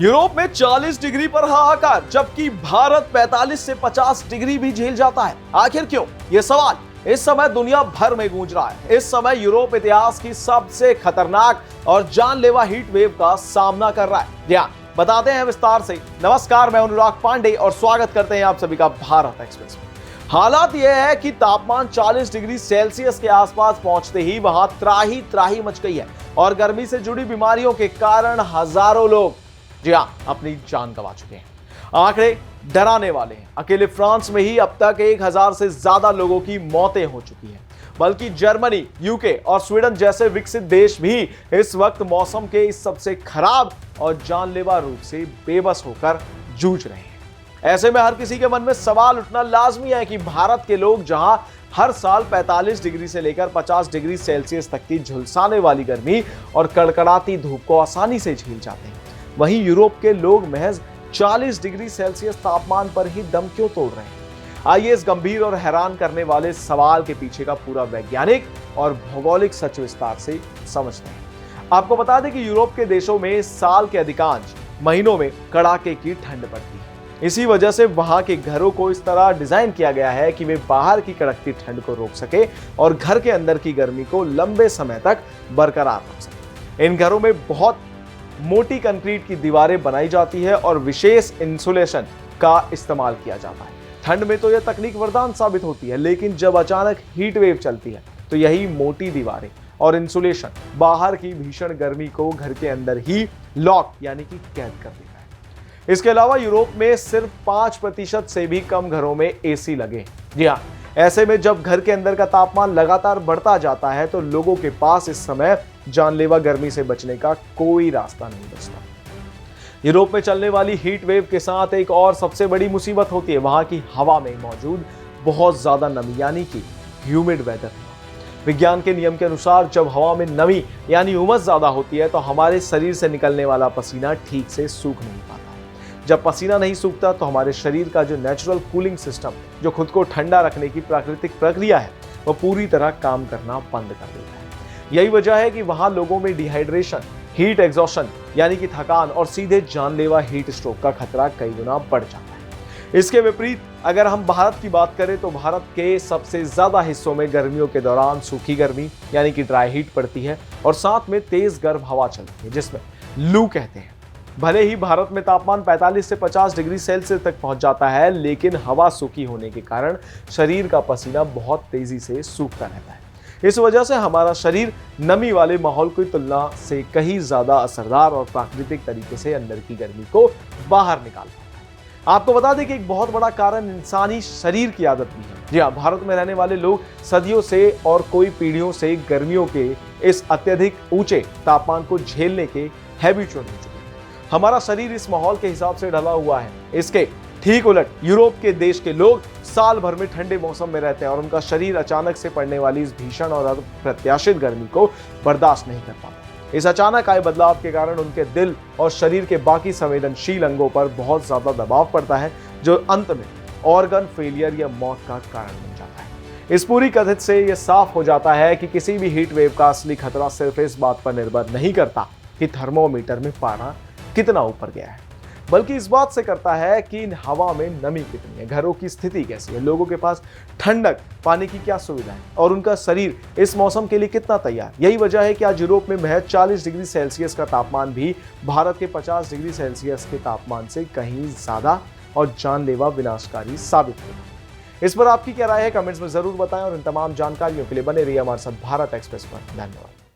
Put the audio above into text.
Europe में 40 degree पर हाहाकार, जबकि भारत 45 से 50 डिग्री भी झेल जाता है। आखिर क्यों? यह सवाल इस समय दुनिया भर में गूंज रहा है। इस समय यूरोप इतिहास की सबसे खतरनाक और जानलेवा हीट वेव का सामना कर रहा है। जी हां, बताते हैं विस्तार से। नमस्कार, मैं अनुराग पांडे और स्वागत करते हैं आप सभी का भारत एक्सप्रेस में। हालात यह है कि तापमान 40 डिग्री सेल्सियस के आसपास पहुंचते ही वहां त्राही त्राही मच गई है और गर्मी से जुड़ी बीमारियों के कारण हजारों लोग जी हां अपनी जान गंवा चुके हैं। आंकड़े डराने वाले हैं। अकेले फ्रांस में ही अब तक 1000 से ज्यादा लोगों की मौतें हो चुकी हैं। बल्कि जर्मनी, यूके और स्वीडन जैसे विकसित देश भी इस वक्त मौसम के इस सबसे खराब और जानलेवा रूप से बेबस होकर जूझ रहे हैं। ऐसे में हर किसी के मन में सवाल उठना लाजमी है कि भारत के लोग जहां हर साल 45 डिग्री से लेकर 50 डिग्री सेल्सियस तक की झुलसाने वाली गर्मी और कड़कड़ाती धूप को आसानी से झेल जाते हैं, वहीं यूरोप के लोग महज 40 डिग्री सेल्सियस तापमान पर ही दम क्यों तोड़ रहे हैं? आइए इस गंभीर और हैरान करने वाले सवाल के पीछे का पूरा वैज्ञानिक और भौगोलिक सच विस्तार से समझते हैं। आपको बता दें कि यूरोप के देशों में साल के अधिकांश महीनों में कड़ाके की ठंड पड़ती है। इसी वजह से वहां के घरों को इस तरह डिजाइन किया गया है कि वे बाहर की कड़कती ठंड को रोक सके और घर के अंदर की गर्मी को लंबे समय तक बरकरार रख सके। इन घरों में बहुत मोटी कंक्रीट की दीवारें बनाई जाती है और विशेष इंसुलेशन का इस्तेमाल किया जाता है। ठंड में तो यह तकनीक वरदान साबित होती है, लेकिन जब अचानक हीट वेव चलती है तो यही मोटी दीवारें और इंसुलेशन बाहर की भीषण गर्मी को घर के अंदर ही लॉक यानी कि कैद कर देता है। इसके अलावा यूरोप में सिर्फ 5% से भी कम घरों में एसी लगे। जी हाँ, ऐसे में जब घर के अंदर का तापमान लगातार बढ़ता जाता है तो लोगों के पास इस समय जानलेवा गर्मी से बचने का कोई रास्ता नहीं बचता। यूरोप में चलने वाली हीट वेव के साथ एक और सबसे बड़ी मुसीबत होती है वहां की हवा में मौजूद बहुत ज्यादा नमी यानी कि ह्यूमिड वेदर। विज्ञान के नियम के अनुसार जब हवा में नमी यानी उमस ज्यादा होती है तो हमारे शरीर से निकलने वाला पसीना ठीक से सूख नहीं पाता। जब पसीना नहीं सूखता तो हमारे शरीर का जो नेचुरल कूलिंग सिस्टम, जो खुद को ठंडा रखने की प्राकृतिक प्रक्रिया है, वह पूरी तरह काम करना बंद कर देता है। यही वजह है कि वहां लोगों में डिहाइड्रेशन, हीट एग्जॉशन यानी कि थकान और सीधे जानलेवा हीट स्ट्रोक का खतरा कई गुना बढ़ जाता है। इसके विपरीत अगर हम भारत की बात करें तो भारत के सबसे ज्यादा हिस्सों में गर्मियों के दौरान सूखी गर्मी यानी कि ड्राई हीट पड़ती है और साथ में तेज गर्म हवा चलती है जिसमें लू कहते हैं। भले ही भारत में तापमान 45 से 50 डिग्री सेल्सियस तक पहुंच जाता है, लेकिन हवा सूखी होने के कारण शरीर का पसीना बहुत तेजी से सूखता रहता है। इस वजह से हमारा शरीर नमी वाले माहौल की तुलना से कहीं ज्यादा असरदार और प्राकृतिक तरीके से अंदर की गर्मी को बाहर निकाल पाता है। आपको बता दें कि एक बहुत बड़ा कारण इंसानी शरीर की आदत भी है। जी हाँ, भारत में रहने वाले लोग सदियों से और कोई पीढ़ियों से गर्मियों के इस अत्यधिक ऊंचे तापमान को झेलने के हैबिचुअल हो चुके हैं। हमारा शरीर इस माहौल के हिसाब से ढला हुआ है। इसके ठीक उलट यूरोप के देश के लोग साल भर में ठंडे मौसम में रहते हैं और उनका शरीर अचानक से पड़ने वाली इस भीषण और अप्रत्याशित गर्मी को बर्दाश्त नहीं कर पाता। इस अचानक आए बदलाव के कारण उनके दिल और शरीर के बाकी संवेदनशील अंगों पर बहुत ज्यादा दबाव पड़ता है, जो अंत में ऑर्गन फेलियर या मौत का कारण बन जाता है। इस पूरी कथित से यह साफ हो जाता है कि किसी भी हीट वेव का असली खतरा सिर्फ इस बात पर निर्भर नहीं करता कि थर्मोमीटर में पारा कितना ऊपर गया है, बल्कि इस बात से करता है कि इन हवा में नमी कितनी है, घरों की स्थिति कैसी है, लोगों के पास ठंडक पाने की क्या सुविधा है और उनका शरीर इस मौसम के लिए कितना तैयार। यही वजह है कि आज यूरोप में महज 40 डिग्री सेल्सियस का तापमान भी भारत के 50 डिग्री सेल्सियस के तापमान से कहीं ज्यादा और जानलेवा विनाशकारी साबित होगा। इस पर आपकी क्या राय है, कमेंट्स में जरूर बताएं और इन तमाम जानकारियों के लिए बने रहिए हमारे साथ भारत एक्सप्रेस पर। धन्यवाद।